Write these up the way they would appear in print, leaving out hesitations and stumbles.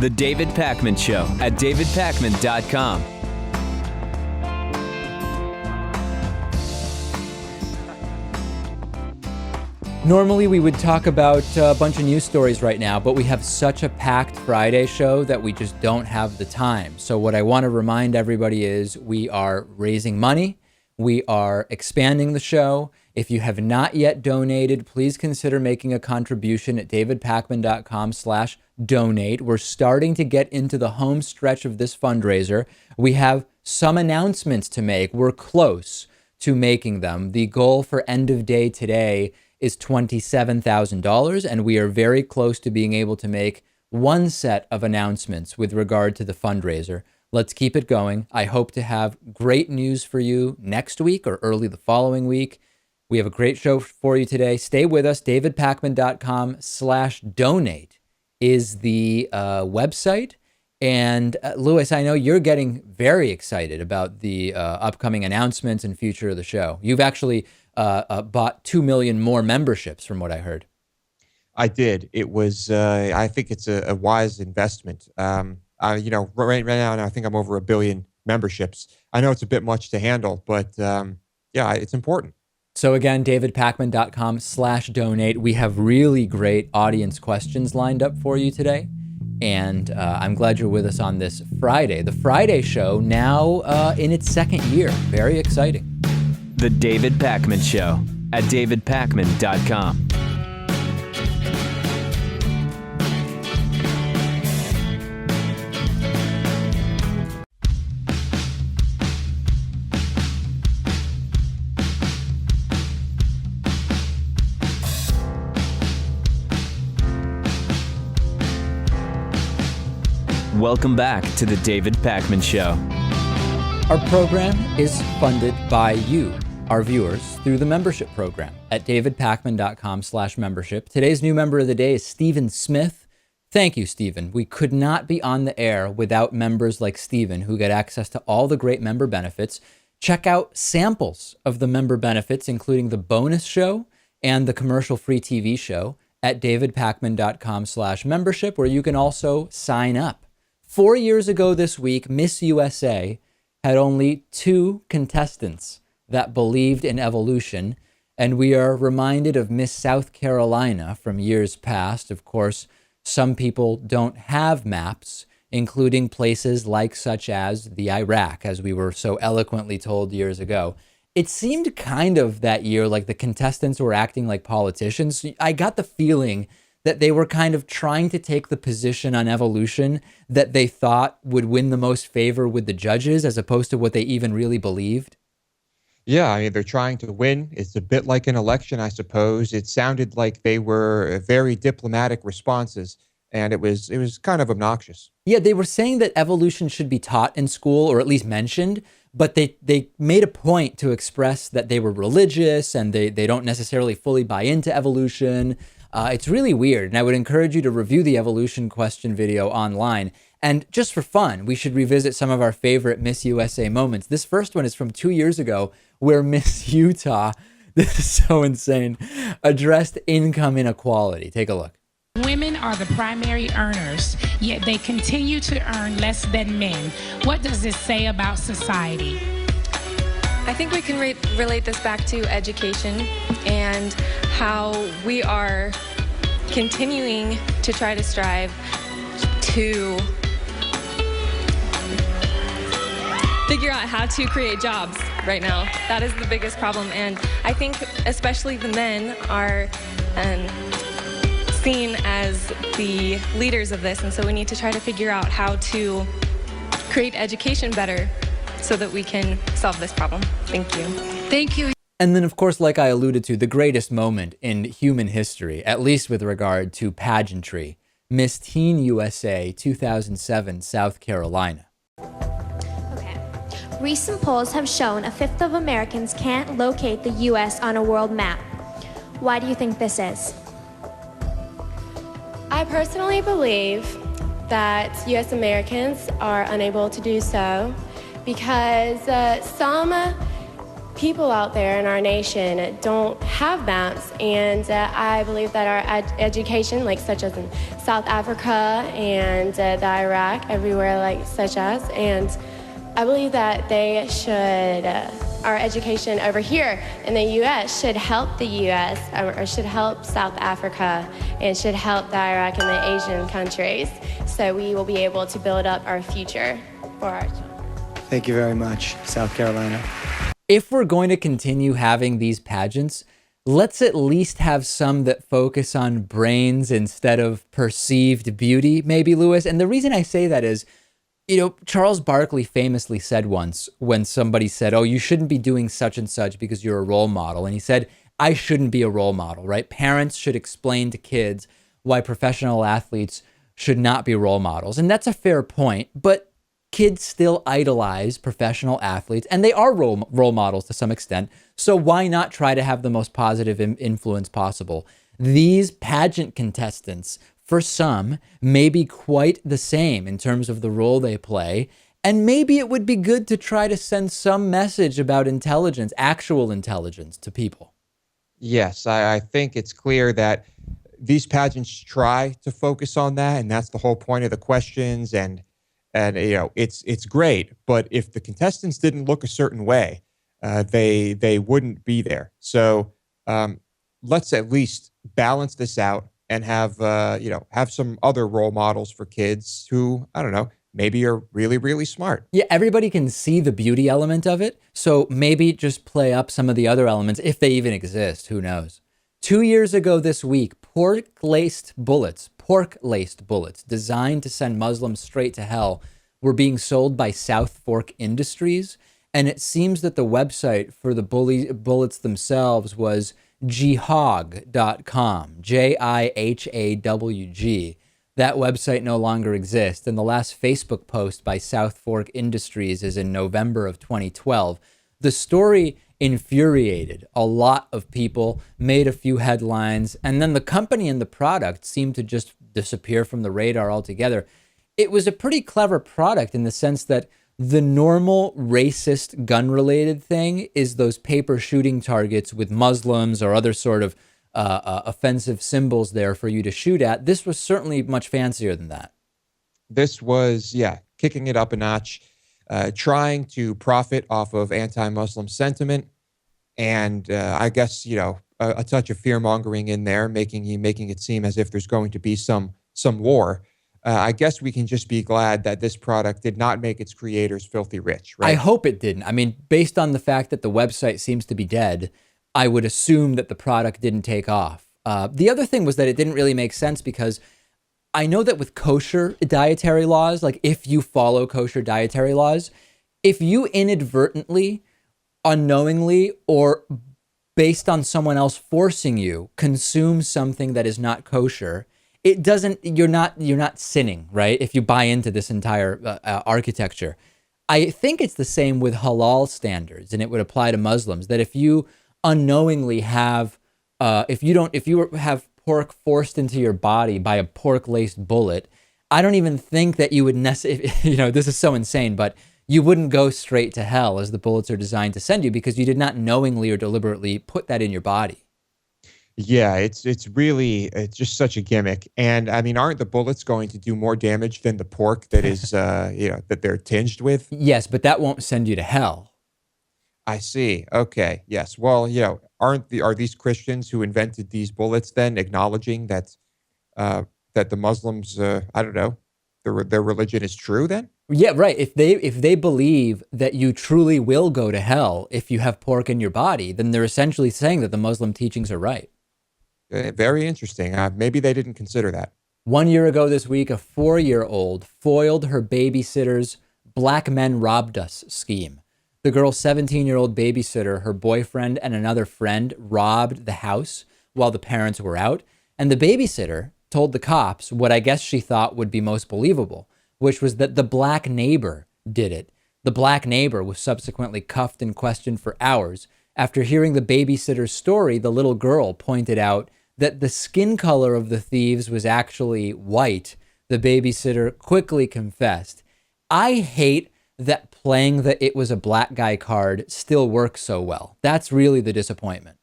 The David Pakman Show at davidpakman.com. Normally we would talk about a bunch of news stories right now, but we have such a packed Friday show that we just don't have the time. So what I want to remind everybody is we are raising money. We are expanding the show. If you have not yet donated, please consider making a contribution at davidpakman.com/donate. We're starting to get into the home stretch of this fundraiser. We have some announcements to make. We're close to making them. The goal for end of day today is $27,000, and we are very close to being able to make one set of announcements with regard to the fundraiser. Let's keep it going. I hope to have great news for you next week or early the following week. We have a great show for you today. Stay with us. davidpakman.com/donate is the website. And Louis, I know you're getting very excited about the upcoming announcements and future of the show. You've actually bought 2 million more memberships from what I heard. I did. It was, I think it's a wise investment. Right now, I think I'm over 1 billion memberships. I know it's a bit much to handle, but yeah, it's important. So again, davidpakman.com/donate. We have really great audience questions lined up for you today. And I'm glad you're with us on this Friday. The Friday show now in its second year. Very exciting. The David Pakman Show at davidpakman.com. Welcome back to the David Pakman Show. Our program is funded by you, our viewers, through the membership program at davidpakman.com/membership. Today's new member of the day is Stephen Smith. Thank you, Stephen. We could not be on the air without members like Stephen who get access to all the great member benefits. Check out samples of the member benefits, including the bonus show and the commercial-free TV show at davidpakman.com/membership, where you can also sign up. 4 years ago this week, Miss USA had only 2 contestants that believed in evolution, and we are reminded of Miss South Carolina from years past. Of course, some people don't have maps, including places like such as the Iraq, as we were so eloquently told years ago. It seemed kind of that year like the contestants were acting like politicians. I got the feeling that they were kind of trying to take the position on evolution that they thought would win the most favor with the judges, as opposed to what they even really believed. Yeah, I mean, they're trying to win. It's a bit like an election, I suppose. It sounded like they were very diplomatic responses, and it was kind of obnoxious. Yeah, they were saying that evolution should be taught in school, or at least mentioned, but they made a point to express that they were religious and they don't necessarily fully buy into evolution. It's really weird, and I would encourage you to review the evolution question video online. And just for fun, we should revisit some of our favorite Miss USA moments. This first one is from 2 years ago, where Miss Utah, this is so insane, addressed income inequality. Take a look. Women are the primary earners, yet they continue to earn less than men. What does this say about society? I think we can relate this back to education and how we are continuing to try to strive to figure out how to create jobs right now. That is the biggest problem, and I think especially the men are seen as the leaders of this, and so we need to try to figure out how to create education better so that we can solve this problem. Thank you. Thank you. And then, of course, like I alluded to, the greatest moment in human history, at least with regard to pageantry, Miss Teen USA 2007, South Carolina. Okay. Recent polls have shown a fifth of Americans can't locate the U.S. on a world map. Why do you think this is? I personally believe that U.S. Americans are unable to do so because some people out there in our nation don't have maps, and I believe that our education, like such as in South Africa and the Iraq, everywhere like such as, and I believe that they should, our education over here in the U.S. should help the U.S. Or should help South Africa and should help the Iraq and the Asian countries, so we will be able to build up our future for our children. Thank you very much, South Carolina. If we're going to continue having these pageants, let's at least have some that focus on brains instead of perceived beauty, maybe, Lewis. And the reason I say that is, you know, Charles Barkley famously said once when somebody said, oh, you shouldn't be doing such and such because you're a role model. And he said, I shouldn't be a role model, right? Parents should explain to kids why professional athletes should not be role models. And that's a fair point, but kids still idolize professional athletes, and they are role models to some extent. So why not try to have the most positive influence possible? These pageant contestants, for some, may be quite the same in terms of the role they play. And maybe it would be good to try to send some message about intelligence, actual intelligence, to people. Yes, I think it's clear that these pageants try to focus on that, and that's the whole point of the questions. And you know, it's great, but if the contestants didn't look a certain way, they wouldn't be there. So let's at least balance this out and have have some other role models for kids who, I don't know, maybe are really, really smart. Yeah, everybody can see the beauty element of it. So maybe just play up some of the other elements if they even exist. Who knows? 2 years ago this week, pork-laced bullets designed to send Muslims straight to hell were being sold by South Fork Industries. And it seems that the website for the bullets themselves was jihawg.com, Jihawg. That website no longer exists. And the last Facebook post by South Fork Industries is in November of 2012. The story infuriated a lot of people, made a few headlines, and then the company and the product seemed to just disappear from the radar altogether. It was a pretty clever product in the sense that the normal racist gun-related thing is those paper shooting targets with Muslims or other sort of offensive symbols there for you to shoot at. This was certainly much fancier than that. This was, kicking it up a notch. Trying to profit off of anti-Muslim sentiment, and I guess a touch of fear-mongering in there, making it seem as if there's going to be some war. I guess we can just be glad that this product did not make its creators filthy rich, right? I hope it didn't. I mean, based on the fact that the website seems to be dead, I would assume that the product didn't take off. The other thing was that it didn't really make sense because I know that with kosher dietary laws, like if you follow kosher dietary laws, if you inadvertently, unknowingly, or based on someone else forcing you, consume something that is not kosher, you're not sinning, right? If you buy into this entire architecture. I think it's the same with halal standards, and it would apply to Muslims, that if you unknowingly have, if you have pork forced into your body by a pork-laced bullet, I don't even think that you would necessarily, this is so insane, but you wouldn't go straight to hell as the bullets are designed to send you because you did not knowingly or deliberately put that in your body. Yeah, it's just such a gimmick. And I mean, aren't the bullets going to do more damage than the pork that is, that they're tinged with? Yes, but that won't send you to hell. I see. Okay. Yes. Well, are these Christians who invented these bullets then acknowledging that that the Muslims, I don't know, their religion is true then? Yeah, right. If they believe that you truly will go to hell if you have pork in your body, then they're essentially saying that the Muslim teachings are right. Very interesting. Maybe they didn't consider that. 1 year ago this week, a 4-year-old foiled her babysitter's "black men robbed us" scheme. The girl's 17-year-old babysitter, her boyfriend, and another friend robbed the house while the parents were out. And the babysitter told the cops what I guess she thought would be most believable, which was that the black neighbor did it. The black neighbor was subsequently cuffed and questioned for hours. After hearing the babysitter's story, the little girl pointed out that the skin color of the thieves was actually white. The babysitter quickly confessed. I hate that playing the "it was a black guy" card still works so well. That's really the disappointment.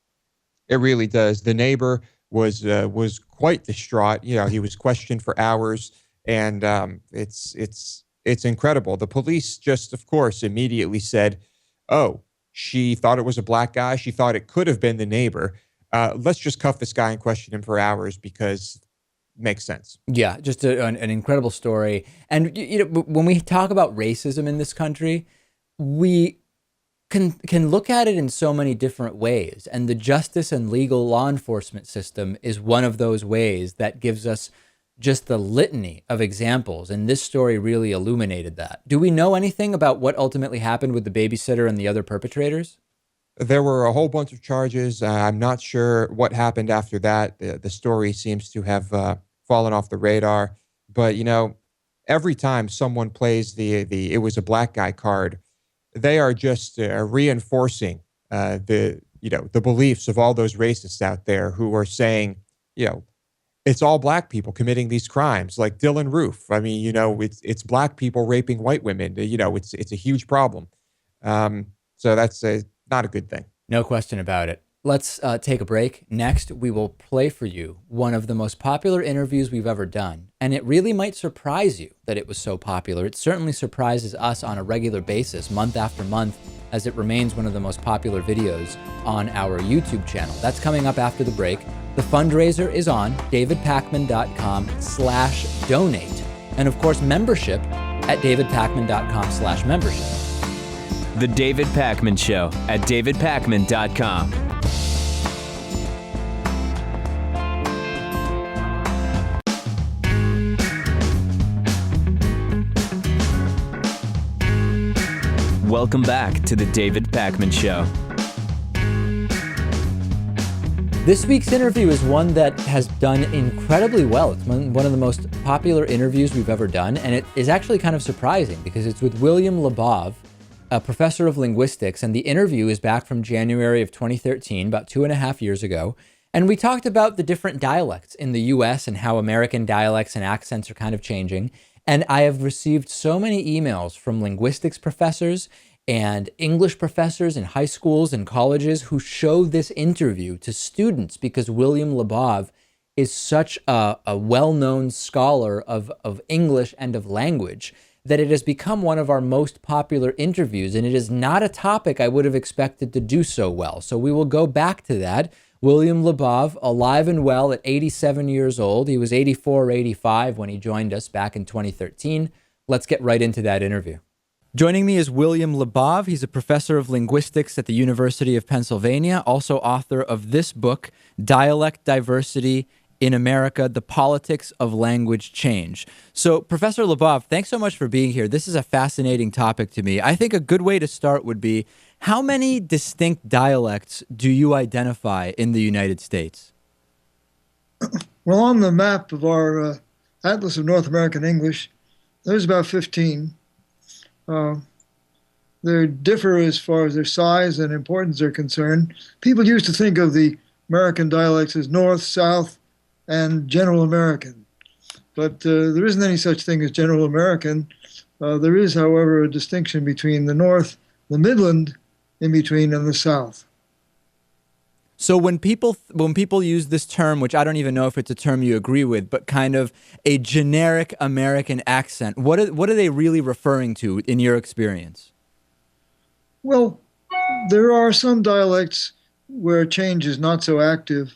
It really does. The neighbor was quite distraught. You know, he was questioned for hours, and it's incredible. The police just, of course, immediately said, "Oh, she thought it was a black guy. She thought it could have been the neighbor. Let's just cuff this guy and question him for hours because it makes sense." Yeah, just an incredible story. And you know, when we talk about racism in this country, we can look at it in so many different ways. And the justice and legal law enforcement system is one of those ways that gives us just the litany of examples. And this story really illuminated that. Do we know anything about what ultimately happened with the babysitter and the other perpetrators? There were a whole bunch of charges. I'm not sure what happened after that. The story seems to have fallen off the radar. But, you know, every time someone plays the "it was a black guy" card, they are just reinforcing the beliefs of all those racists out there who are saying, you know, it's all black people committing these crimes, like Dylan Roof. I mean, you know, it's black people raping white women. You know, it's a huge problem. So that's not a good thing. No question about it. Let's take a break. Next, we will play for you one of the most popular interviews we've ever done. And it really might surprise you that it was so popular. It certainly surprises us on a regular basis, month after month, as it remains one of the most popular videos on our YouTube channel. That's coming up after the break. The fundraiser is on davidpakman.com/donate. And of course, membership at davidpakman.com/membership. The David Pakman Show at davidpakman.com. Welcome back to the David Pakman Show. This week's interview is one that has done incredibly well. It's one of the most popular interviews we've ever done, and it is actually kind of surprising because it's with William Labov, a professor of linguistics, and the interview is back from January of 2013, about 2.5 years ago. And we talked about the different dialects in the US and how American dialects and accents are kind of changing. And I have received so many emails from linguistics professors and English professors in high schools and colleges who show this interview to students because William Labov is such a well-known scholar of English and of language that it has become one of our most popular interviews, and it is not a topic I would have expected to do so well. So we will go back to that. William Labov, alive and well at 87 years old. He was 84 or 85 when he joined us back in 2013. Let's get right into that interview. Joining me is William Labov. He's a professor of linguistics at the University of Pennsylvania, also author of this book, Dialect Diversity in America, The Politics of Language Change. So, Professor Labov, thanks so much for being here. This is a fascinating topic to me. I think a good way to start would be, how many distinct dialects do you identify in the United States? Well, on the map of our Atlas of North American English, there's about 15. They differ as far as their size and importance are concerned. People used to think of the American dialects as North, South, and General American. But there isn't any such thing as General American. There is, however, a distinction between the North, the Midland in between, and the South. So when people use this term, which I don't even know if it's a term you agree with, but kind of a generic American accent, what are they really referring to in your experience? Well, there are some dialects where change is not so active.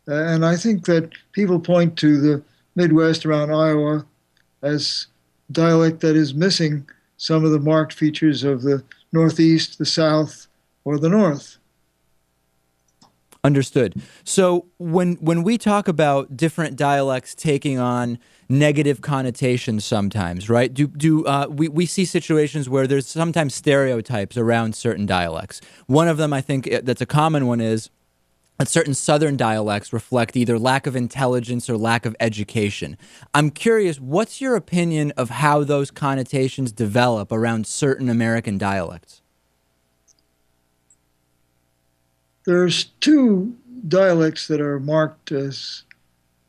And I think that people point to the Midwest around Iowa as dialect that is missing some of the marked features of the Northeast, the South, or the North. Understood. So when we talk about different dialects taking on negative connotations sometimes, right? We see situations where there's sometimes stereotypes around certain dialects. One of them, I think that's a common one, is that certain Southern dialects reflect either lack of intelligence or lack of education. I'm curious, what's your opinion of how those connotations develop around certain American dialects? There's two dialects that are marked as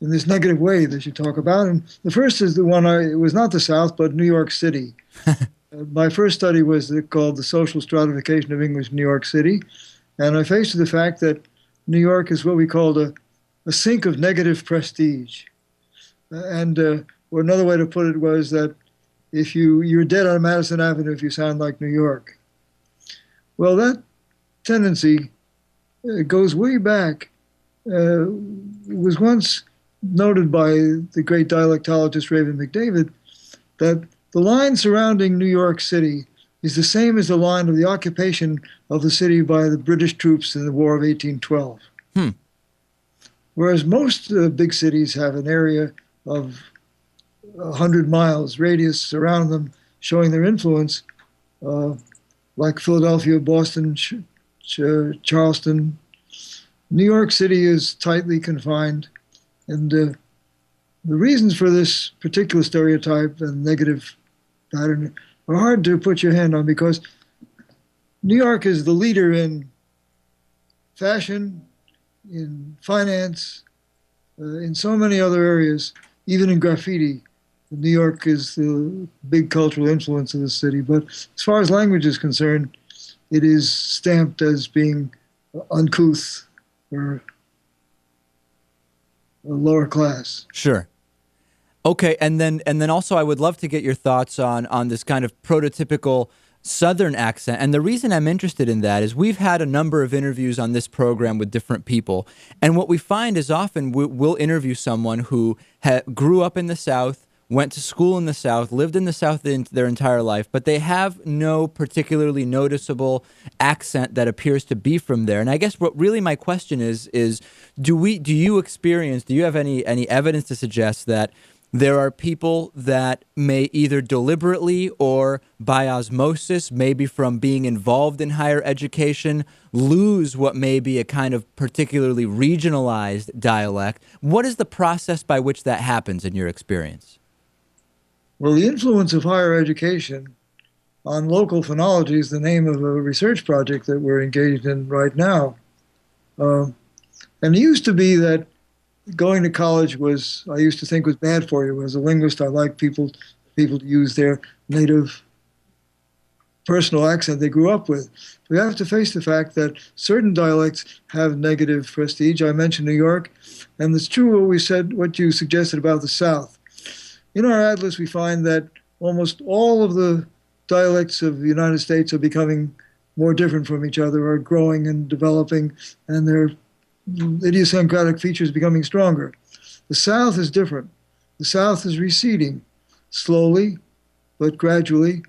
in this negative way that you talk about. And the first is the one, it was not the South, but New York City. My first study was called The Social Stratification of English in New York City. And I faced with the fact that New York is what we called a sink of negative prestige. Or another way to put it was that if you're dead on Madison Avenue if you sound like New York. Well, that tendency goes way back. It was once noted by the great dialectologist Raven McDavid that the line surrounding New York City is the same as the line of the occupation of the city by the British troops in the War of 1812. Whereas most big cities have an area of 100 miles radius around them showing their influence, like Philadelphia, Boston, Charleston. New York City is tightly confined. And the reasons for this particular stereotype and negative pattern are hard to put your hand on because New York is the leader in fashion, in finance, in so many other areas, even in graffiti. New York is the big cultural influence of the city. But as far as language is concerned, it is stamped as being uncouth or a lower class. Sure. Okay, and then also I would love to get your thoughts on this kind of prototypical Southern accent. And the reason I'm interested in that is we've had a number of interviews on this program with different people. And what we find is often we'll interview someone who grew up in the South, went to school in the South, lived in the South their entire life, but they have no particularly noticeable accent that appears to be from there. And I guess what really my question is do you have any evidence to suggest that there are people that may either deliberately or by osmosis, maybe from being involved in higher education, lose what may be a kind of particularly regionalized dialect? What is the process by which that happens in your experience? Well, the influence of higher education on local phonology is the name of a research project that we're engaged in right now. And it used to be that going to college I used to think was bad for you. As a linguist, I like people to use their native personal accent they grew up with. We have to face the fact that certain dialects have negative prestige. I mentioned New York, and it's true what you suggested about the South. In our atlas, we find that almost all of the dialects of the United States are becoming more different from each other, are growing and developing, and their idiosyncratic features becoming stronger. The South is different. The South is receding slowly, but gradually.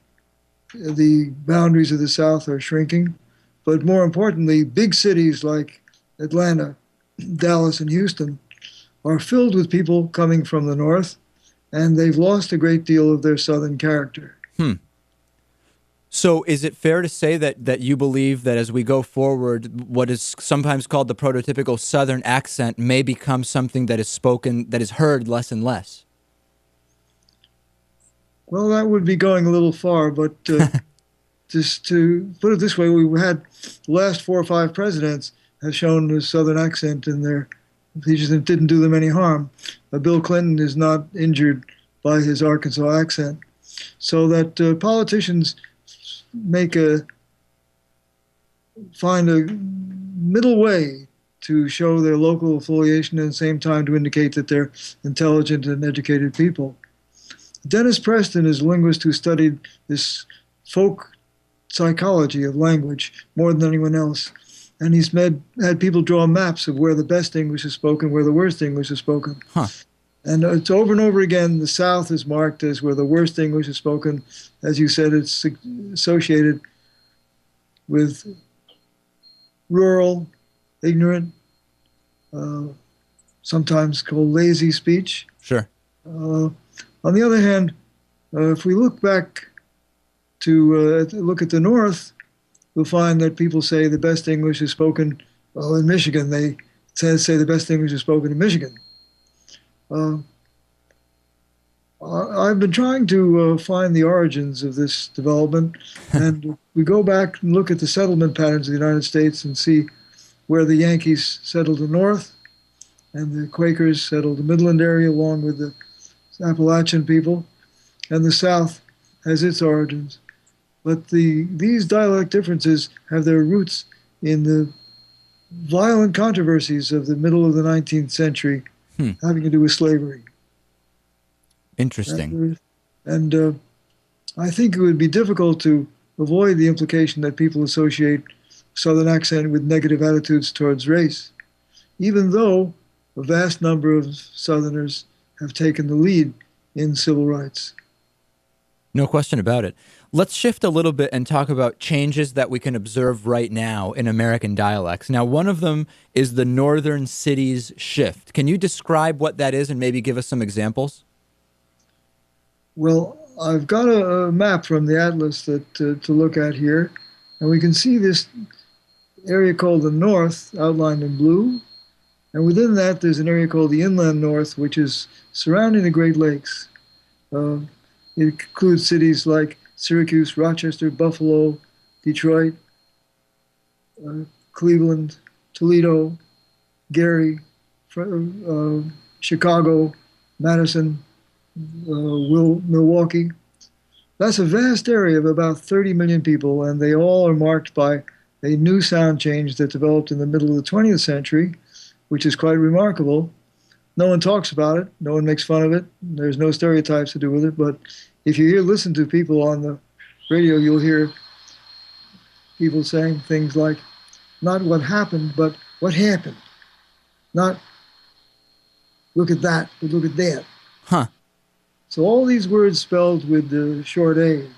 The boundaries of the South are shrinking. But more importantly, big cities like Atlanta, Dallas, and Houston are filled with people coming from the North, and they've lost a great deal of their Southern character. So is it fair to say that you believe that as we go forward, what is sometimes called the prototypical Southern accent may become something that is spoken, that is heard less and less? Well, that would be going a little far, but just to put it this way, we had the last 4 or 5 presidents have shown a Southern accent in their features that didn't do them any harm. Bill Clinton is not injured by his Arkansas accent. So that politicians find a middle way to show their local affiliation and at the same time to indicate that they're intelligent and educated people. Dennis Preston is a linguist who studied this folk psychology of language more than anyone else. And he's had people draw maps of where the best English is spoken, where the worst English is spoken. And it's over and over again, the South is marked as where the worst English is spoken. As you said, it's associated with rural, ignorant, sometimes called lazy speech. Sure. On the other hand, if we look back to look at the North, we'll find that people say the best English is spoken in Michigan. They say the best English is spoken in Michigan. I've been trying to find the origins of this development, and we go back and look at the settlement patterns of the United States and see where the Yankees settled the North and the Quakers settled the Midland area along with the Appalachian people, and the South has its origins. But these dialect differences have their roots in the violent controversies of the middle of the 19th century having to do with slavery. Interesting. And I think it would be difficult to avoid the implication that people associate Southern accent with negative attitudes towards race, even though a vast number of Southerners have taken the lead in civil rights. No question about it. Let's shift a little bit and talk about changes that we can observe right now in American dialects. Now, one of them is the northern cities shift. Can you describe what that is and maybe give us some examples? Well, I've got a map from the Atlas that to look at here, and we can see this area called the North outlined in blue, and within that there's an area called the Inland North, which is surrounding the Great Lakes. It includes cities like Syracuse, Rochester, Buffalo, Detroit, Cleveland, Toledo, Gary, Chicago, Madison, Milwaukee. That's a vast area of about 30 million people, and they all are marked by a new sound change that developed in the middle of the 20th century, which is quite remarkable. No one talks about it. No one makes fun of it. There's no stereotypes to do with it. But if you listen to people on the radio, you'll hear people saying things like, not what happened, but what happened. Not look at that, but look at that. Huh. So all these words spelled with the short A,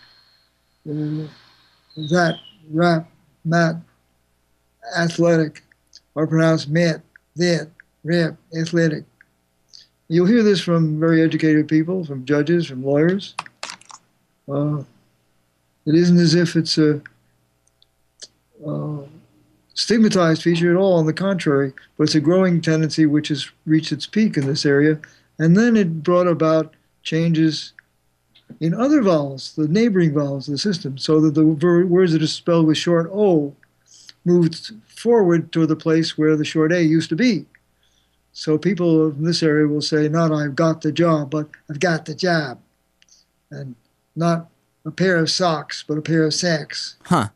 that, rap, mat, athletic, are pronounced met, that, rap, athletic. You'll hear this from very educated people, from judges, from lawyers. It isn't as if it's a stigmatized feature at all, on the contrary, but it's a growing tendency which has reached its peak in this area. And then it brought about changes in other vowels, the neighboring vowels of the system, so that the words that are spelled with short O moved forward to the place where the short A used to be. So people in this area will say, not I've got the job, but I've got the job. And not a pair of socks, but a pair of sacks. Huh.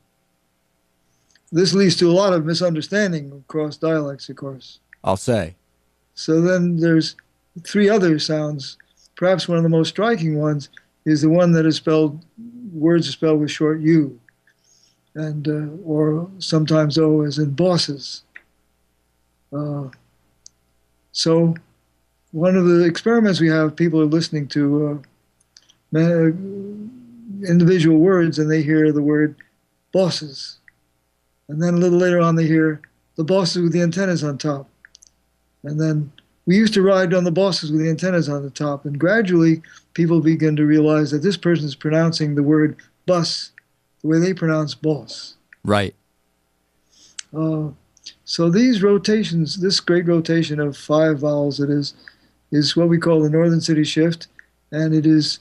This leads to a lot of misunderstanding across dialects, of course. I'll say. So then there's three other sounds. Perhaps one of the most striking ones is the one that is spelled, words are spelled with short U, and or sometimes O, as in bosses. So one of the experiments we have, people are listening to individual words, and they hear the word bosses. And then a little later on, they hear the bosses with the antennas on top. And then we used to ride on the bosses with the antennas on the top. And gradually, people begin to realize that this person is pronouncing the word bus the way they pronounce boss. Right. So these rotations, this great rotation of 5 vowels, it is what we call the Northern City Shift. And it is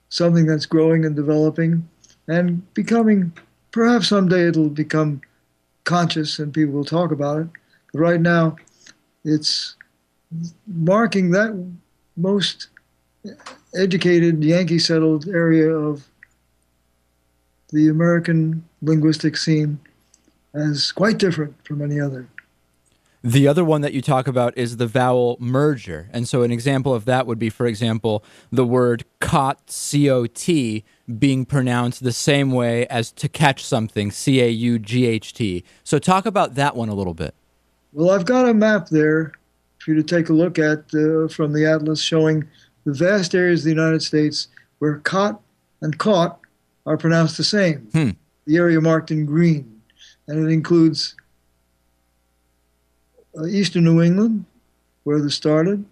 something that's growing and developing and becoming, perhaps someday it'll become conscious and people will talk about it. But right now, it's marking that most educated, Yankee-settled area of the American linguistic scene as quite different from any other. The other one that you talk about is the vowel merger. And so an example of that would be, for example, the word caught, C-O-T, being pronounced the same way as to catch something, C-A-U-G-H-T. So talk about that one a little bit. Well, I've got a map there for you to take a look at from the Atlas, showing the vast areas of the United States where caught and caught are pronounced the same. The area marked in green. And it includes eastern New England, where this started,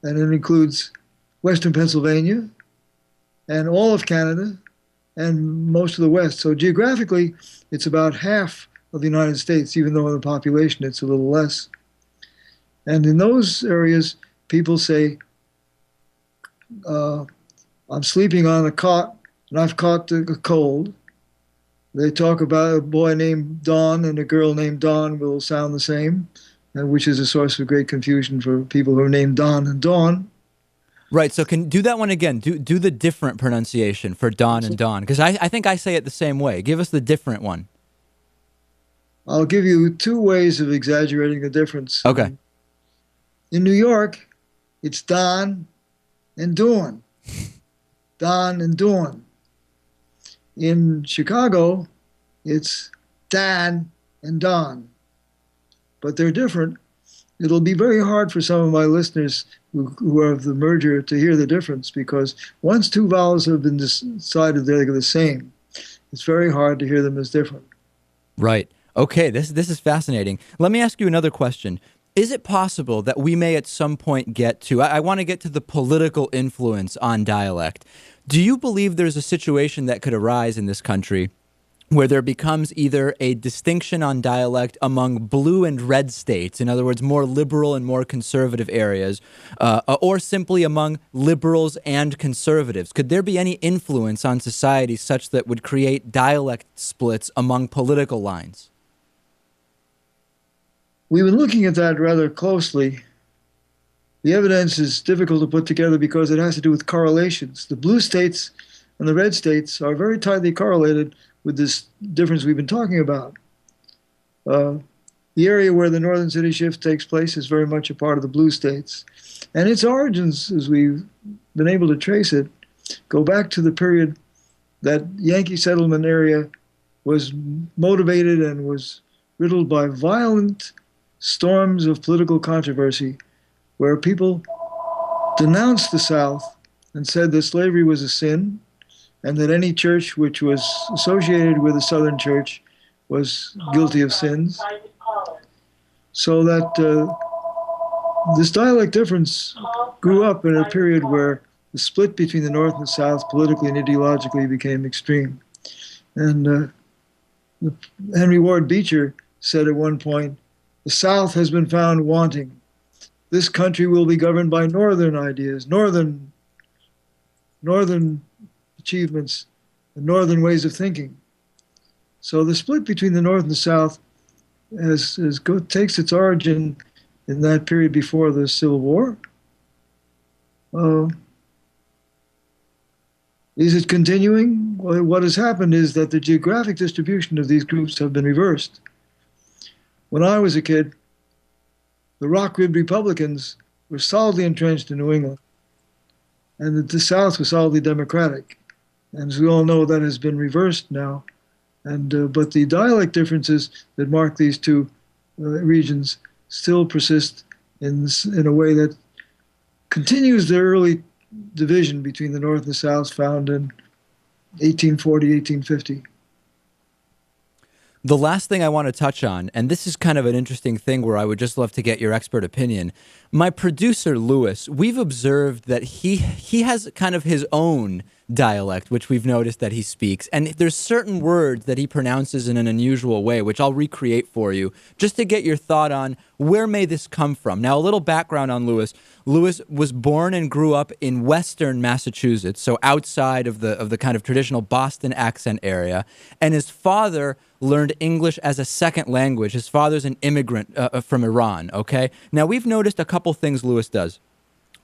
and it includes western Pennsylvania, and all of Canada, and most of the West. So geographically, it's about half of the United States, even though in the population it's a little less. And in those areas, people say, I'm sleeping on a cot, and I've caught a cold. They talk about a boy named Don and a girl named Dawn will sound the same, which is a source of great confusion for people who are named Don and Dawn. Right. So can do that one again. Do the different pronunciation for dawn and dawn, because I think I say it the same way. Give us the different one. I'll give you two ways of exaggerating the difference. Okay. In New York, it's Don and Dawn. Don and Dawn. In Chicago, it's Dan and Don. But they're different. It'll be very hard for some of my listeners who are of the merger to hear the difference, because once two vowels have been decided they're the same, it's very hard to hear them as different. Right. Okay, this is fascinating. Let me ask you another question. Is it possible that we may at some point get to, I want to get to the political influence on dialect. Do you believe there's a situation that could arise in this country where there becomes either a distinction on dialect among blue and red states, in other words, more liberal and more conservative areas, or simply among liberals and conservatives? Could there be any influence on society such that would create dialect splits among political lines? We've been looking at that rather closely. The evidence is difficult to put together because it has to do with correlations. The blue states and the red states are very tightly correlated with this difference we've been talking about. The area where the northern city shift takes place is very much a part of the blue states. And its origins, as we've been able to trace it, go back to the period that Yankee settlement area was motivated and was riddled by violent storms of political controversy, where people denounced the South and said that slavery was a sin, and that any church which was associated with the Southern Church was guilty of sins. So that this dialect difference grew up in a period where the split between the North and the South politically and ideologically became extreme. And Henry Ward Beecher said at one point, "The South has been found wanting. This country will be governed by Northern ideas, Northern achievements, and Northern ways of thinking." So the split between the North and the South takes its origin in that period before the Civil War. Is it continuing? Well, what has happened is that the geographic distribution of these groups have been reversed. When I was a kid, the rock-ribbed Republicans were solidly entrenched in New England, and the South was solidly Democratic. And as we all know, that has been reversed now. But the dialect differences that mark these two regions still persist in a way that continues the early division between the North and the South found in 1840, 1850. The last thing I want to touch on, and this is kind of an interesting thing where I would just love to get your expert opinion. My producer, Lewis, we've observed that he has kind of his own dialect, which we've noticed that he speaks. And there's certain words that he pronounces in an unusual way, which I'll recreate for you, just to get your thought on where may this come from. Now, a little background on Lewis. Lewis was born and grew up in Western Massachusetts, so outside of the kind of traditional Boston accent area. And his father learned English as a second language. His father's an immigrant from Iran, okay? Now, we've noticed a couple things Lewis does.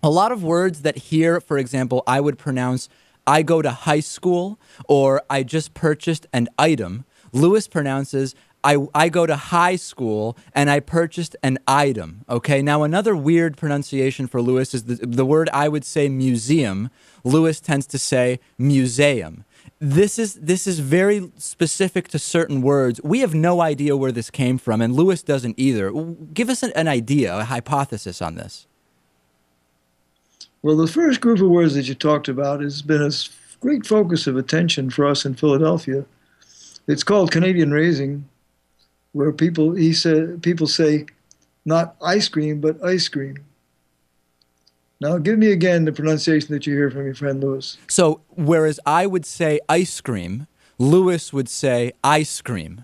A lot of words that here, for example, I would pronounce "I go to high school" or "I just purchased an item." Lewis pronounces I go to high school and I purchased an item. Okay, now another weird pronunciation for Lewis is the word I would say museum. Lewis tends to say museum. This is very specific to certain words. We have no idea where this came from, and Lewis doesn't either. Give us an idea, a hypothesis on this. Well, the first group of words that you talked about has been a great focus of attention for us in Philadelphia. It's called Canadian raising, where people say not ice cream, but ice cream. Now, give me again the pronunciation that you hear from your friend Lewis. So, whereas I would say ice cream, Lewis would say ice cream.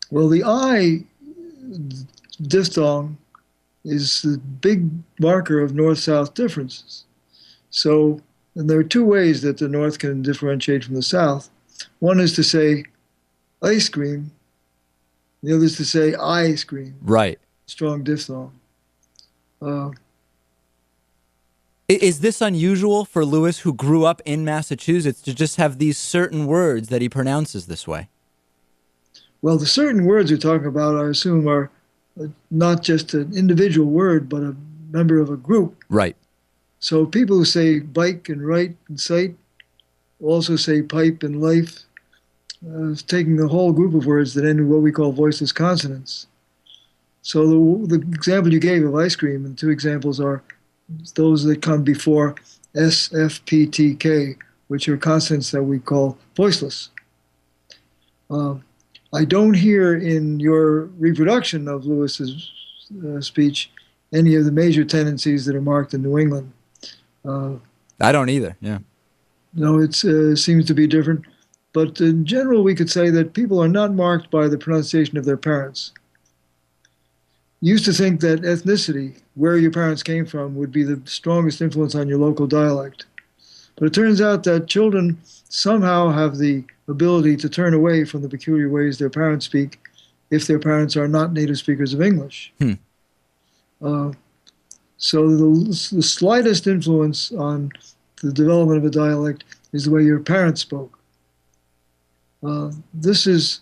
Well, the I diphthong is the big marker of north-south differences. So, and there are two ways that the North can differentiate from the South. One is to say ice cream. The other is to say ice cream. Right. Strong diphthong. Is this unusual for Lewis, who grew up in Massachusetts, to just have these certain words that he pronounces this way? Well, the certain words you're talking about, I assume, are not just an individual word, but a member of a group. Right. So people who say bike and write and sight also say pipe and life, taking the whole group of words that end in what we call voiceless consonants. So the example you gave of ice cream, and two examples are those that come before S, F, P, T, K, which are consonants that we call voiceless. I don't hear in your reproduction of Lewis's speech any of the major tendencies that are marked in New England. I don't either, yeah. No, it seems to be different. But in general, we could say that people are not marked by the pronunciation of their parents. You used to think that ethnicity, where your parents came from, would be the strongest influence on your local dialect. But it turns out that children somehow have the ability to turn away from the peculiar ways their parents speak if their parents are not native speakers of English. So the slightest influence on the development of a dialect is the way your parents spoke. This is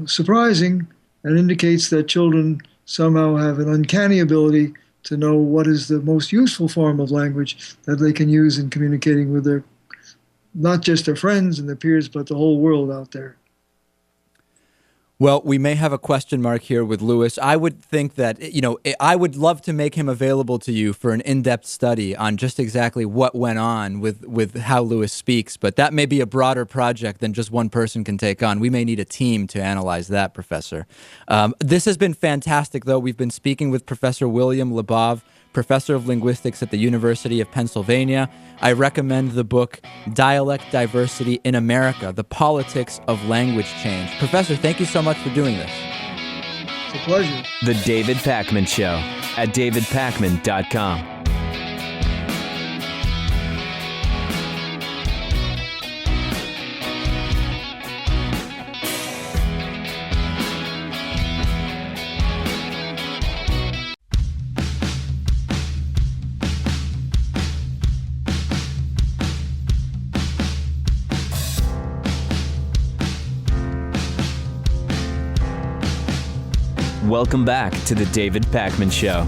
surprising and indicates that children somehow have an uncanny ability to know what is the most useful form of language that they can use in communicating with their, not just their friends and their peers, but the whole world out there. Well, we may have a question mark here with Lewis. I would think that, I would love to make him available to you for an in-depth study on just exactly what went on with how Lewis speaks, but that may be a broader project than just one person can take on. We may need a team to analyze that, Professor. This has been fantastic, though. We've been speaking with Professor William Labov, Professor of Linguistics at the University of Pennsylvania. I recommend the book Dialect Diversity in America, The Politics of Language Change. Professor, thank you so much for doing this. It's a pleasure. The David Pakman Show at davidpakman.com. Welcome back to the David Pakman Show.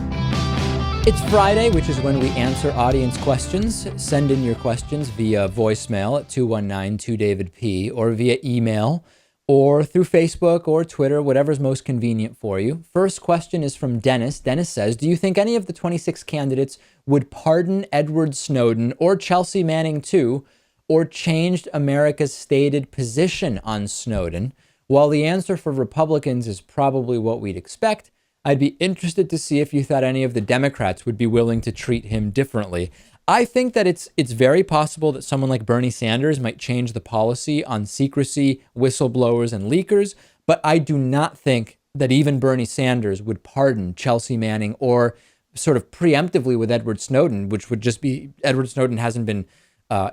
It's Friday, which is when we answer audience questions. Send in your questions via voicemail at 219-2DavidP or via email or through Facebook or Twitter, whatever's most convenient for you. First question is from Dennis. Dennis says, do you think any of the 26 candidates would pardon Edward Snowden or Chelsea Manning too, or changed America's stated position on Snowden? While the answer for Republicans is probably what we'd expect, I'd be interested to see if you thought any of the Democrats would be willing to treat him differently. I think that it's very possible that someone like Bernie Sanders might change the policy on secrecy, whistleblowers, and leakers, but I do not think that even Bernie Sanders would pardon Chelsea Manning or sort of preemptively with Edward Snowden, which would just be Edward Snowden hasn't been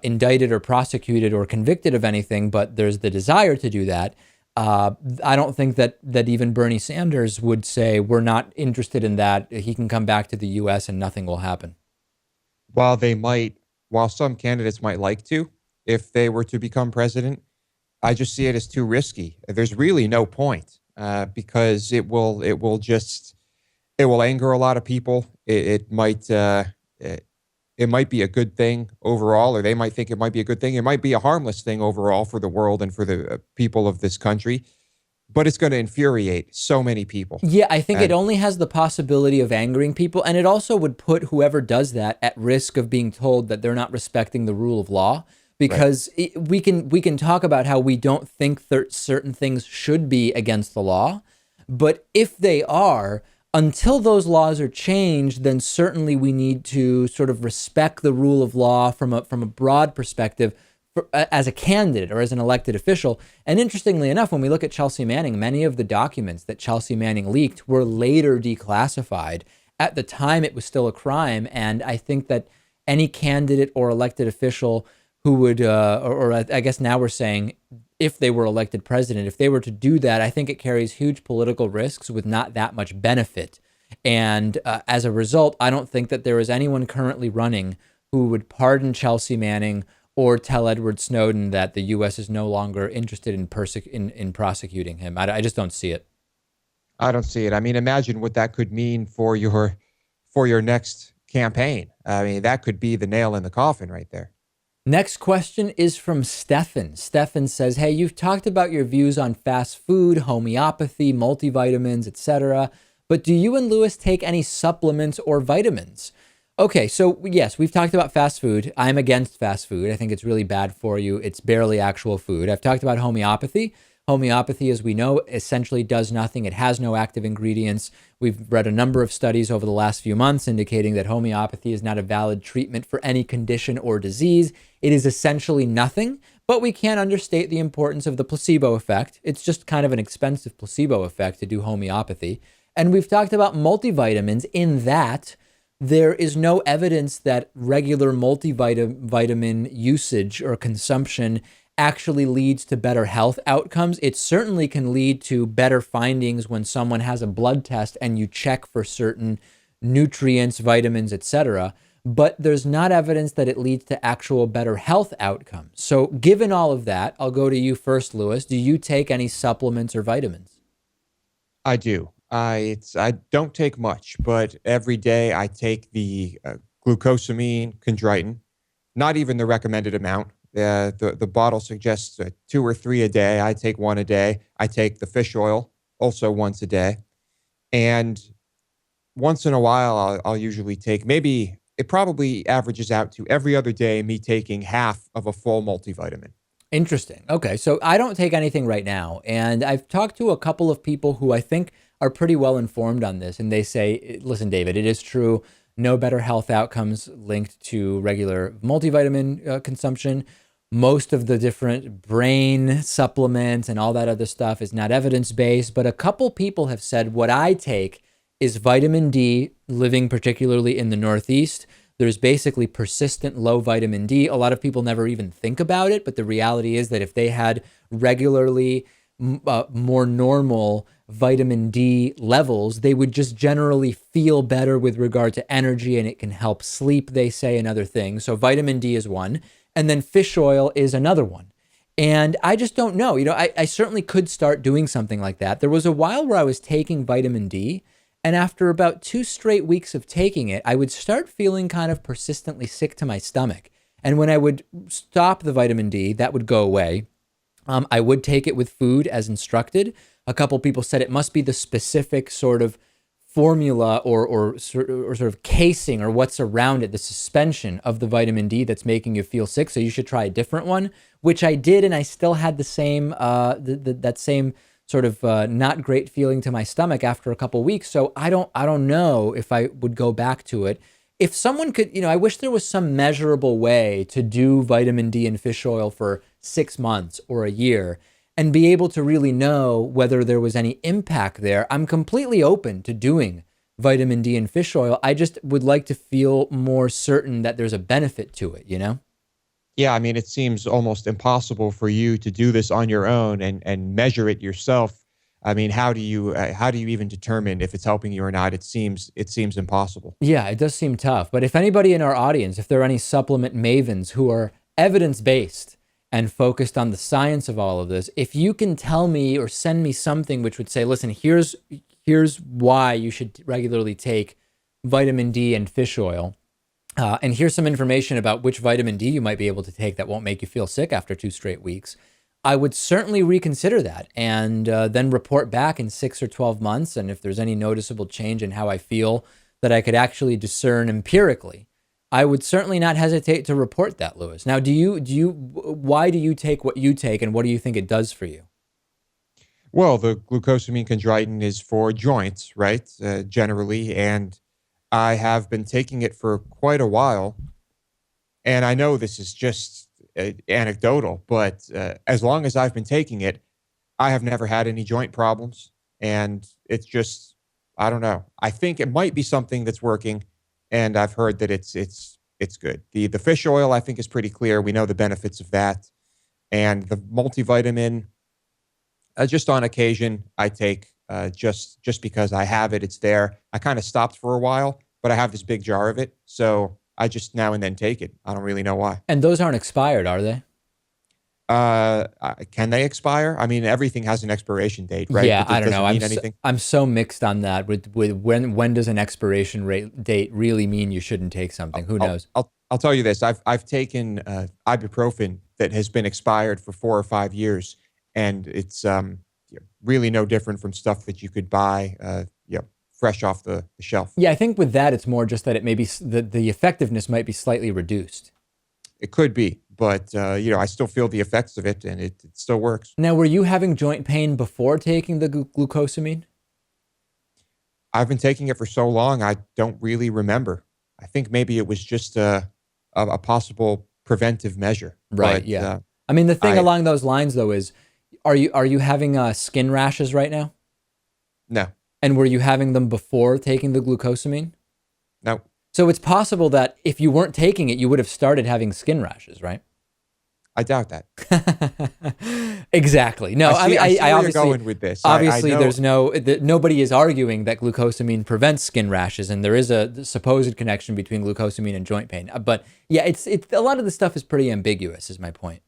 indicted or prosecuted or convicted of anything, but there's the desire to do that. I don't think that even Bernie Sanders would say, we're not interested in that. He can come back to the U.S. and nothing will happen. While some candidates might like to, if they were to become president, I just see it as too risky. There's really no point because it will anger a lot of people. It might be a good thing overall, or they might think it might be a good thing. It might be a harmless thing overall for the world and for the people of this country, but it's going to infuriate so many people. Yeah, I think it only has the possibility of angering people, and it also would put whoever does that at risk of being told that they're not respecting the rule of law, because we can talk about how we don't think certain things should be against the law, but if they are, until those laws are changed, then certainly we need to sort of respect the rule of law from a broad perspective as a candidate or as an elected official. And interestingly enough, when we look at Chelsea Manning, many of the documents that Chelsea Manning leaked were later declassified. At the time, it was still a crime. And I think that any candidate or elected official who would, or I guess now we're saying, if they were elected president, if they were to do that, I think it carries huge political risks with not that much benefit. And as a result, I don't think that there is anyone currently running who would pardon Chelsea Manning or tell Edward Snowden that the U.S. is no longer interested in prosecuting him. I just don't see it. I don't see it. I mean, imagine what that could mean for your next campaign. I mean, that could be the nail in the coffin right there. Next question is from Stefan. Stefan says, hey, you've talked about your views on fast food, homeopathy, multivitamins, etc., but do you and Lewis take any supplements or vitamins? Okay, so yes, we've talked about fast food. I'm against fast food. I think it's really bad for you. It's barely actual food. I've talked about homeopathy. Homeopathy, as we know, essentially does nothing. It has no active ingredients. We've read a number of studies over the last few months indicating that homeopathy is not a valid treatment for any condition or disease. It is essentially nothing, but we can't understate the importance of the placebo effect. It's just kind of an expensive placebo effect to do homeopathy. And we've talked about multivitamins in that there is no evidence that regular multivitamin usage or consumption actually leads to better health outcomes. It certainly can lead to better findings when someone has a blood test and you check for certain nutrients, vitamins, etc. But there's not evidence that it leads to actual better health outcomes. So given all of that, I'll go to you first, Lewis. Do you take any supplements or vitamins? I do. I don't take much, but every day I take the glucosamine chondroitin, not even the recommended amount. The bottle suggests 2 or 3 a day. I take 1 a day. I take the fish oil also once a day. And once in a while, I'll usually take, maybe it probably averages out to every other day, me taking half of a full multivitamin. Interesting. Okay. So I don't take anything right now. And I've talked to a couple of people who I think are pretty well informed on this. And they say, listen, David, it is true. No better health outcomes linked to regular multivitamin consumption. Most of the different brain supplements and all that other stuff is not evidence-based. But a couple people have said what I take is vitamin D, living particularly in the Northeast. There's basically persistent low vitamin D. A lot of people never even think about it, but the reality is that if they had regularly more normal vitamin D levels, they would just generally feel better with regard to energy, and it can help sleep, they say, and other things. So vitamin D is one, and then fish oil is another one. And I just don't know. I certainly could start doing something like that. There was a while where I was taking vitamin D, and after about 2 straight weeks of taking it, I would start feeling kind of persistently sick to my stomach. And when I would stop the vitamin D, that would go away. I would take it with food as instructed. A couple people said it must be the specific sort of formula or sort of casing or what's around it, the suspension of the vitamin D that's making you feel sick. So you should try a different one, which I did, and I still had the same that same sort of not great feeling to my stomach after a couple weeks. So I don't know if I would go back to it. If someone could, I wish there was some measurable way to do vitamin D and fish oil for 6 months or a year and be able to really know whether there was any impact there. I'm completely open to doing vitamin D and fish oil. I just would like to feel more certain that there's a benefit to it, Yeah, I mean, it seems almost impossible for you to do this on your own and measure it yourself. I mean, how do you even determine if it's helping you or not? It seems impossible. Yeah, it does seem tough. But if anybody in our audience, if there are any supplement mavens who are evidence-based and focused on the science of all of this, if you can tell me or send me something which would say, listen, here's why you should regularly take vitamin D and fish oil, and here's some information about which vitamin D you might be able to take that won't make you feel sick after 2 straight weeks, I would certainly reconsider that and then report back in 6 or 12 months. And if there's any noticeable change in how I feel that I could actually discern empirically, I would certainly not hesitate to report that, Lewis. Now, why do you take what you take, and what do you think it does for you? Well, the glucosamine chondroitin is for joints, right? Generally, and I have been taking it for quite a while. And I know this is just anecdotal, but as long as I've been taking it, I have never had any joint problems. And it's just, I don't know. I think it might be something that's working, and I've heard that it's good. The fish oil, I think, is pretty clear. We know the benefits of that. And the multivitamin, just on occasion, I take just because I have it. It's there. I kind of stopped for a while, but I have this big jar of it, so I just now and then take it. I don't really know why. And those aren't expired, are they? Can they expire? I mean, everything has an expiration date, right? Yeah, I don't know. Anything. I'm so mixed on that. With when does an expiration date really mean you shouldn't take something? Who knows? I'll tell you this. I've taken ibuprofen that has been expired for 4 or 5 years, and it's really no different from stuff that you could buy fresh off the shelf. Yeah, I think with that, it's more just that it may be the effectiveness might be slightly reduced. It could be, but I still feel the effects of it, and it still works. Now, were you having joint pain before taking the glucosamine? I've been taking it for so long, I don't really remember. I think maybe it was just a possible preventive measure. Right. But, yeah. I mean, the thing along those lines, though, is are you having skin rashes right now? No. And were you having them before taking the glucosamine? No. So it's possible that if you weren't taking it, you would have started having skin rashes, right? I doubt that. Exactly. No, I see I where obviously, you're going with this. Obviously, I there's nobody is arguing that glucosamine prevents skin rashes, and there is a supposed connection between glucosamine and joint pain. But yeah, it's a lot of the stuff is pretty ambiguous, is my point.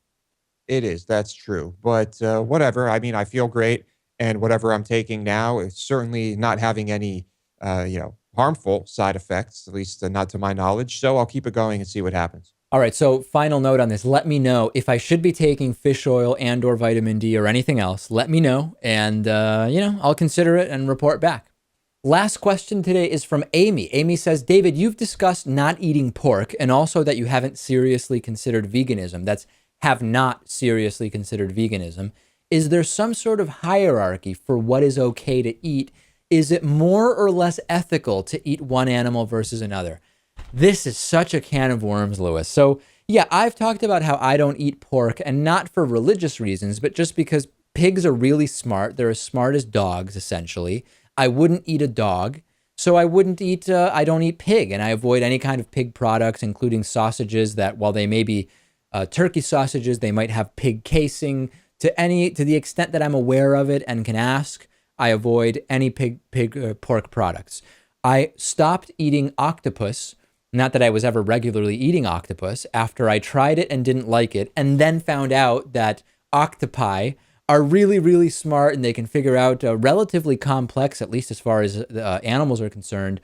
It is. That's true. But whatever. I mean, I feel great, and whatever I'm taking now is certainly not having any, harmful side effects, at least not to my knowledge. So I'll keep it going and see what happens. All right. So final note on this. Let me know if I should be taking fish oil and or vitamin D or anything else. Let me know. And, I'll consider it and report back. Last question today is from Amy. Amy says, David, you've discussed not eating pork and also that you haven't seriously considered veganism. That's have not seriously considered veganism. Is there some sort of hierarchy for what is okay to eat? Is it more or less ethical to eat one animal versus another? This is such a can of worms, Lewis. So yeah, I've talked about how I don't eat pork, and not for religious reasons, but just because pigs are really smart. They're as smart as dogs, essentially. I wouldn't eat a dog, so I wouldn't eat, I don't eat pig, and I avoid any kind of pig products, including sausages that, while they may be turkey sausages, they might have pig casing. To the extent that I'm aware of it and can ask, I avoid any pork products. I stopped eating octopus, not that I was ever regularly eating octopus, after I tried it and didn't like it, and then found out that octopi are really, really smart and they can figure out relatively complex, at least as far as animals are concerned,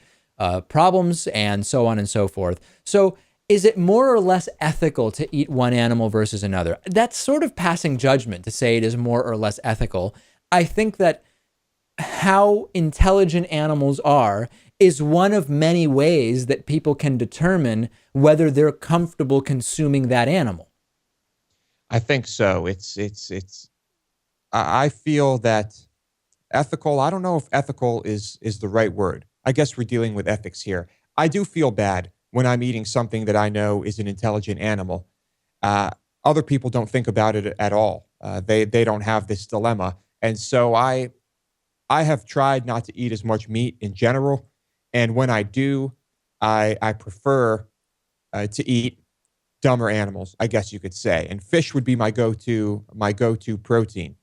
problems and so on and so forth. So is it more or less ethical to eat one animal versus another? That's sort of passing judgment to say it is more or less ethical. I think that how intelligent animals are is one of many ways that people can determine whether they're comfortable consuming that animal. I think so. I feel that ethical, I don't know if ethical is the right word. I guess we're dealing with ethics here. I do feel bad when I'm eating something that I know is an intelligent animal. Other people don't think about it at all. They don't have this dilemma. And so I have tried not to eat as much meat in general. And when I do, I prefer to eat dumber animals, I guess you could say. And fish would be my go-to protein.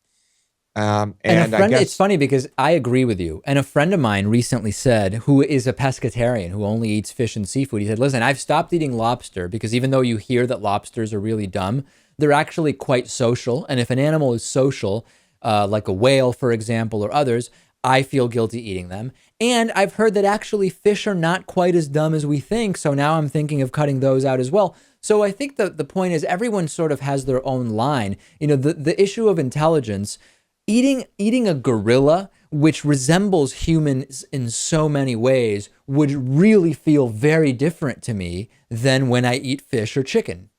It's funny because I agree with you. And a friend of mine recently said, who is a pescatarian, who only eats fish and seafood, he said, listen, I've stopped eating lobster because even though you hear that lobsters are really dumb, they're actually quite social. And if an animal is social, like a whale, for example, or others, I feel guilty eating them. And I've heard that actually fish are not quite as dumb as we think. So now I'm thinking of cutting those out as well. So I think the point is everyone sort of has their own line. The issue of intelligence, eating a gorilla, which resembles humans in so many ways, would really feel very different to me than when I eat fish or chicken.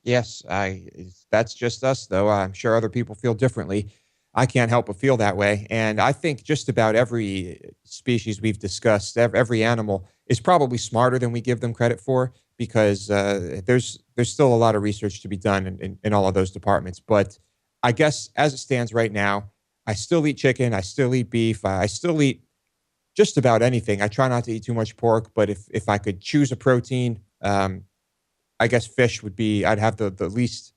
Yes, that's just us, though. I'm sure other people feel differently. I can't help but feel that way. And I think just about every species we've discussed, every animal is probably smarter than we give them credit for, because there's still a lot of research to be done in all of those departments. But I guess as it stands right now, I still eat chicken. I still eat beef. I still eat just about anything. I try not to eat too much pork, but if I could choose a protein, I guess fish would be, I'd have the least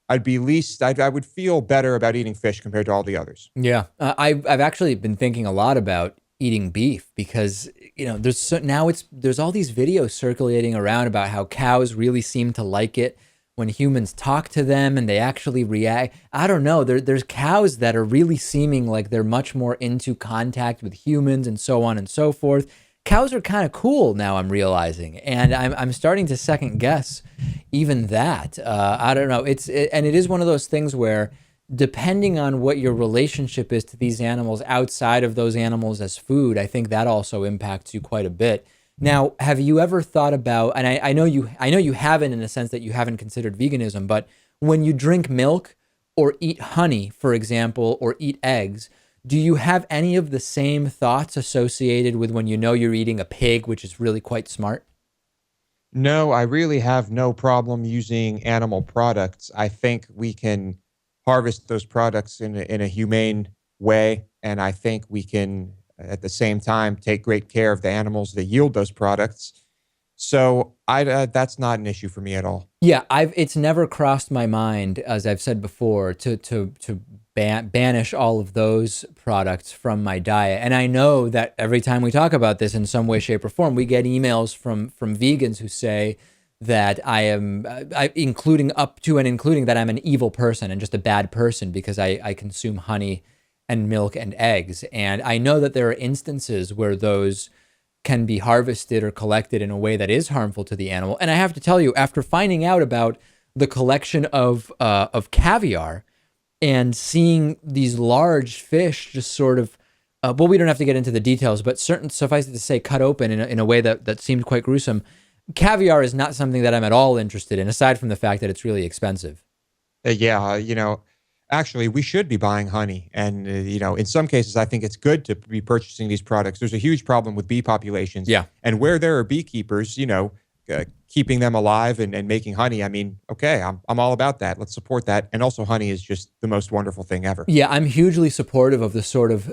I would feel better about eating fish compared to all the others. Yeah. I've actually been thinking a lot about eating beef because, there's all these videos circulating around about how cows really seem to like it when humans talk to them and they actually react. I don't know. There's cows that are really seeming like they're much more into contact with humans and so on and so forth. Cows are kind of cool now, I'm realizing, and I'm starting to second guess even that. I don't know. It is one of those things where, depending on what your relationship is to these animals outside of those animals as food, I think that also impacts you quite a bit. Now, have you ever thought about, and I know you haven't, in the sense that you haven't considered veganism, but when you drink milk or eat honey, for example, or eat eggs, do you have any of the same thoughts associated with when you know you're eating a pig, which is really quite smart? No, I really have no problem using animal products. I think we can harvest those products in a humane way, and I think we can, at the same time, take great care of the animals that yield those products. So that's not an issue for me at all. Yeah, it's never crossed my mind, as I've said before, to banish all of those products from my diet. And I know that every time we talk about this in some way, shape, or form, we get emails from vegans who say that including that I'm an evil person and just a bad person because I consume honey and milk and eggs. And I know that there are instances where those can be harvested or collected in a way that is harmful to the animal. And I have to tell you, after finding out about the collection of caviar and seeing these large fish just sort of, we don't have to get into the details, but suffice it to say, cut open in a way that seemed quite gruesome. Caviar is not something that I'm at all interested in, aside from the fact that it's really expensive. Actually, we should be buying honey. And, in some cases, I think it's good to be purchasing these products. There's a huge problem with bee populations. Yeah. And where there are beekeepers, keeping them alive and making honey, okay, I'm all about that. Let's support that. And also, honey is just the most wonderful thing ever. Yeah, I'm hugely supportive of the sort of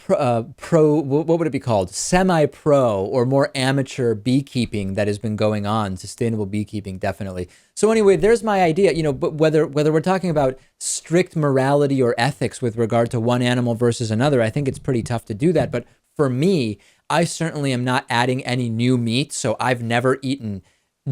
what would it be called? Semi-pro or more amateur beekeeping that has been going on, sustainable beekeeping, definitely. So anyway, there's my idea, but whether we're talking about strict morality or ethics with regard to one animal versus another, I think it's pretty tough to do that. But for me, I certainly am not adding any new meat. So I've never eaten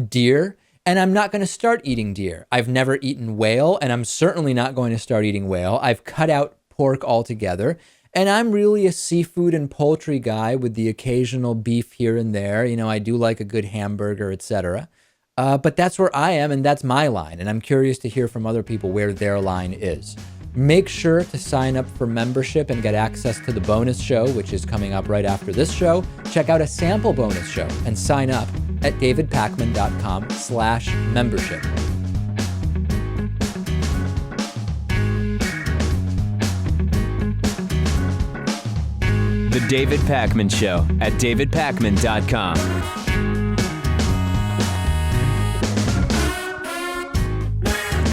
deer, and I'm not going to start eating deer. I've never eaten whale, and I'm certainly not going to start eating whale. I've cut out pork altogether. And I'm really a seafood and poultry guy with the occasional beef here and there. I do like a good hamburger, etc. But that's where I am, and that's my line. And I'm curious to hear from other people where their line is. Make sure to sign up for membership and get access to the bonus show, which is coming up right after this show. Check out a sample bonus show and sign up at davidpakman.com/membership. The David Pakman Show at davidpakman.com.